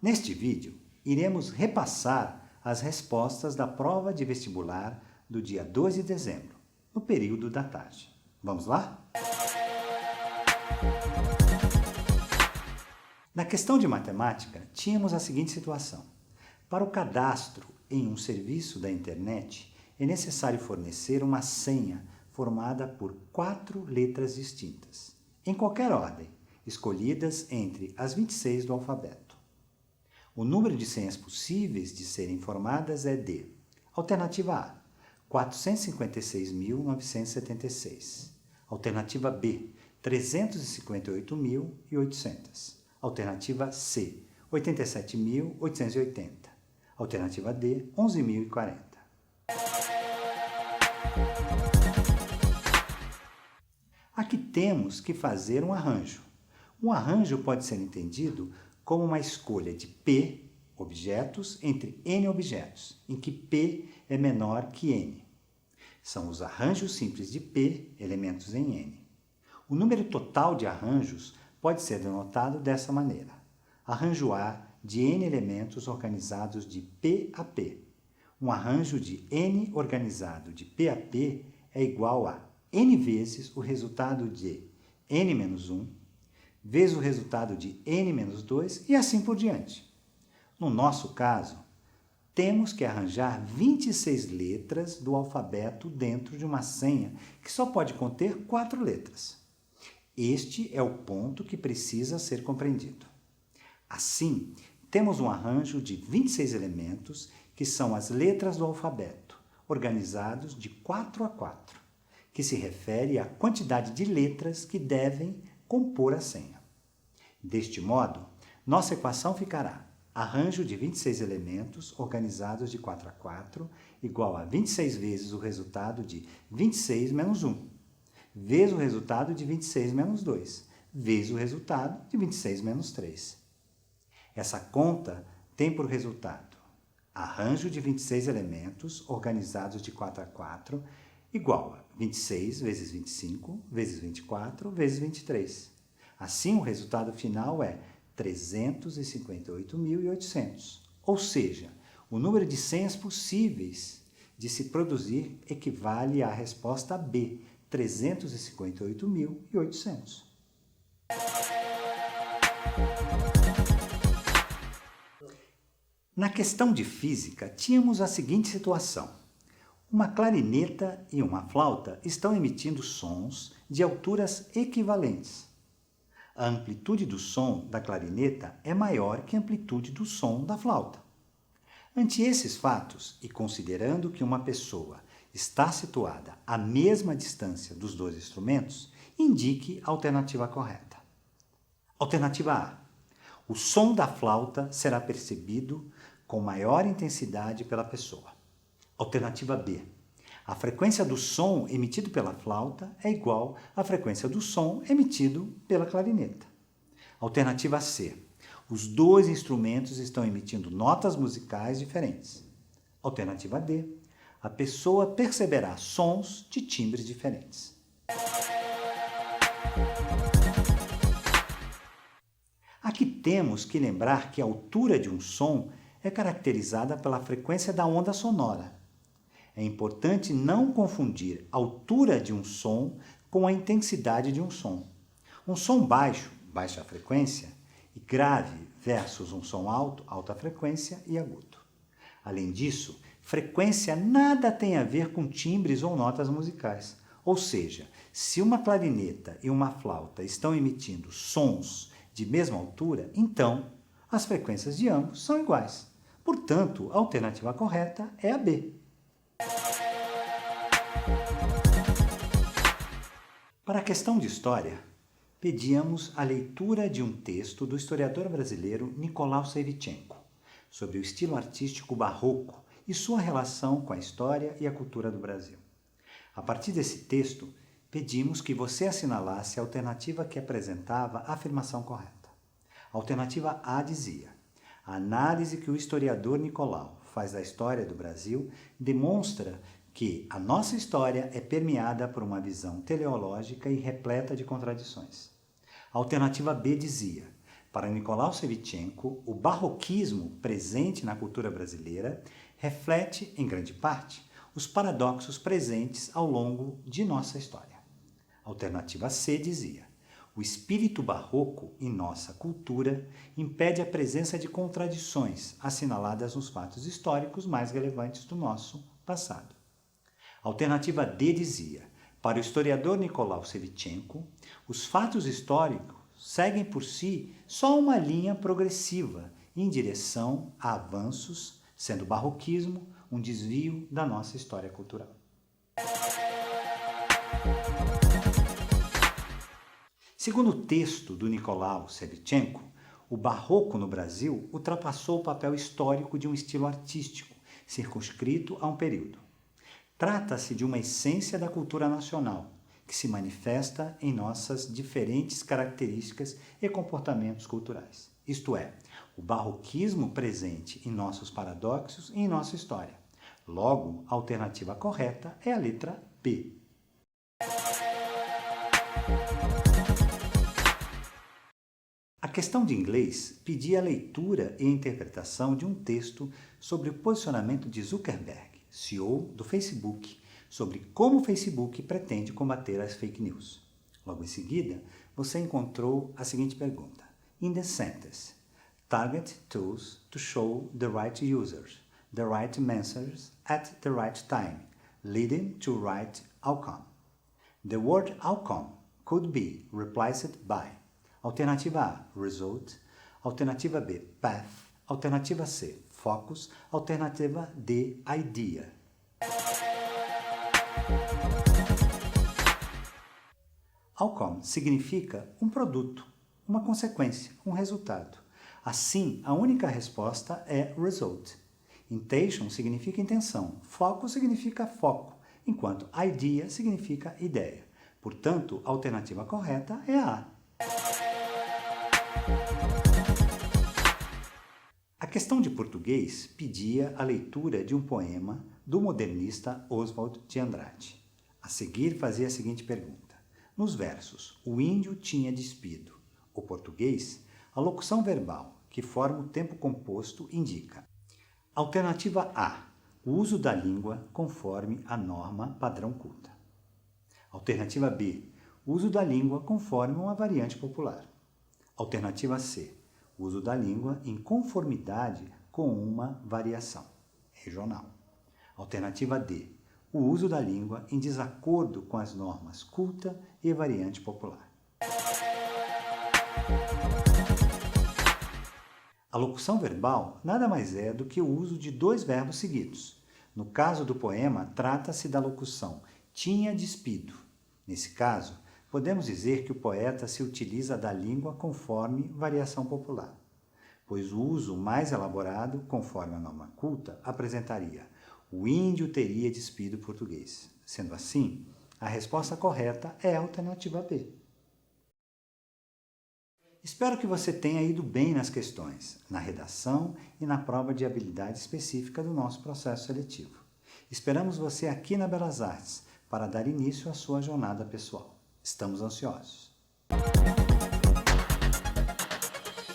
Neste vídeo, iremos repassar as respostas da prova de vestibular do dia 12 de dezembro, no período da tarde. Vamos lá? Na questão de matemática, tínhamos a seguinte situação. Para o cadastro em um serviço da internet, é necessário fornecer uma senha formada por 4 letras distintas, em qualquer ordem, escolhidas entre as 26 do alfabeto. O número de senhas possíveis de serem formadas é de: alternativa A, 456.976. Alternativa B, 358.800. Alternativa C, 87.880. Alternativa D, 11.040. Aqui temos que fazer um arranjo. Um arranjo pode ser entendido como uma escolha de P, objetos, entre N objetos, em que P é menor que N. São os arranjos simples de P, elementos em N. O número total de arranjos pode ser denotado dessa maneira. Arranjo A de N elementos organizados de P a P. Um arranjo de N organizado de P a P é igual a N vezes o resultado de N-1, vezes o resultado de N-2 e assim por diante. No nosso caso, temos que arranjar 26 letras do alfabeto dentro de uma senha que só pode conter 4 letras. Este é o ponto que precisa ser compreendido. Assim, temos um arranjo de 26 elementos, que são as letras do alfabeto, organizados de 4 a 4, que se refere à quantidade de letras que devem compor a senha. Deste modo, nossa equação ficará: arranjo de 26 elementos organizados de 4 a 4 igual a 26 vezes o resultado de 26 menos 1, vezes o resultado de 26 menos 2, vezes o resultado de 26 menos 3. Essa conta tem por resultado arranjo de 26 elementos organizados de 4 a 4 igual a 26 vezes 25 vezes 24 vezes 23. Assim, o resultado final é 358.800, ou seja, o número de senhas possíveis de se produzir equivale à resposta B, 358.800. Na questão de física, tínhamos a seguinte situação. Uma clarineta e uma flauta estão emitindo sons de alturas equivalentes. A amplitude do som da clarineta é maior que a amplitude do som da flauta. Ante esses fatos, e considerando que uma pessoa está situada à mesma distância dos dois instrumentos, indique a alternativa correta. Alternativa A. O som da flauta será percebido com maior intensidade pela pessoa. Alternativa B. A frequência do som emitido pela flauta é igual à frequência do som emitido pela clarineta. Alternativa C. Os dois instrumentos estão emitindo notas musicais diferentes. Alternativa D. A pessoa perceberá sons de timbres diferentes. Aqui temos que lembrar que a altura de um som é caracterizada pela frequência da onda sonora. É importante não confundir a altura de um som com a intensidade de um som. Um som baixo, baixa frequência, e grave versus um som alto, alta frequência e agudo. Além disso, frequência nada tem a ver com timbres ou notas musicais. Ou seja, se uma clarineta e uma flauta estão emitindo sons de mesma altura, então as frequências de ambos são iguais. Portanto, a alternativa correta é a B. Para a questão de história, pedíamos a leitura de um texto do historiador brasileiro Nicolau Savichenko sobre o estilo artístico barroco e sua relação com a história e a cultura do Brasil. A partir desse texto, pedimos que você assinalasse a alternativa que apresentava a afirmação correta. A alternativa A dizia: a análise que o historiador Nicolau faz da história do Brasil demonstra que a nossa história é permeada por uma visão teleológica e repleta de contradições. A alternativa B dizia: Para Nicolau Shevchenko, o barroquismo presente na cultura brasileira reflete, em grande parte, os paradoxos presentes ao longo de nossa história. Alternativa C dizia: o espírito barroco em nossa cultura impede a presença de contradições assinaladas nos fatos históricos mais relevantes do nosso passado. Alternativa D dizia: para o historiador Nicolau Shevchenko, os fatos históricos seguem por si só uma linha progressiva em direção a avanços, sendo o barroquismo um desvio da nossa história cultural. Segundo o texto do Nicolau Shevchenko, o barroco no Brasil ultrapassou o papel histórico de um estilo artístico, circunscrito a um período. Trata-se de uma essência da cultura nacional, que se manifesta em nossas diferentes características e comportamentos culturais. Isto é, o barroquismo presente em nossos paradoxos e em nossa história. Logo, a alternativa correta é a letra B. A questão de inglês pedia a leitura e interpretação de um texto sobre o posicionamento de Zuckerberg, CEO do Facebook, sobre como o Facebook pretende combater as fake news. Logo em seguida, você encontrou a seguinte pergunta. In the sentence, target tools to show the right users, the right messages at the right time, leading to right outcome. The word outcome could be replaced by alternativa A, result, alternativa B, path, alternativa C, focus, alternativa D, idea. Outcome significa um produto, uma consequência, um resultado. Assim, a única resposta é result. Intention significa intenção, focus significa foco, enquanto idea significa ideia. Portanto, a alternativa correta é a A. A questão de português pedia a leitura de um poema do modernista Oswald de Andrade. A seguir fazia a seguinte pergunta. Nos versos, o índio tinha despido. O português, a locução verbal, que forma o tempo composto, indica. Alternativa A, o uso da língua conforme a norma padrão culta. Alternativa B, o uso da língua conforme uma variante popular. Alternativa C, o uso da língua em conformidade com uma variação regional. Alternativa D, o uso da língua em desacordo com as normas culta e variante popular. A locução verbal nada mais é do que o uso de dois verbos seguidos. No caso do poema, trata-se da locução tinha despido. Nesse caso, podemos dizer que o poeta se utiliza da língua conforme variação popular, pois o uso mais elaborado, conforme a norma culta, apresentaria o índio teria despido o português. Sendo assim, a resposta correta é a alternativa B. Espero que você tenha ido bem nas questões, na redação e na prova de habilidade específica do nosso processo seletivo. Esperamos você aqui na Belas Artes para dar início à sua jornada pessoal. Estamos ansiosos.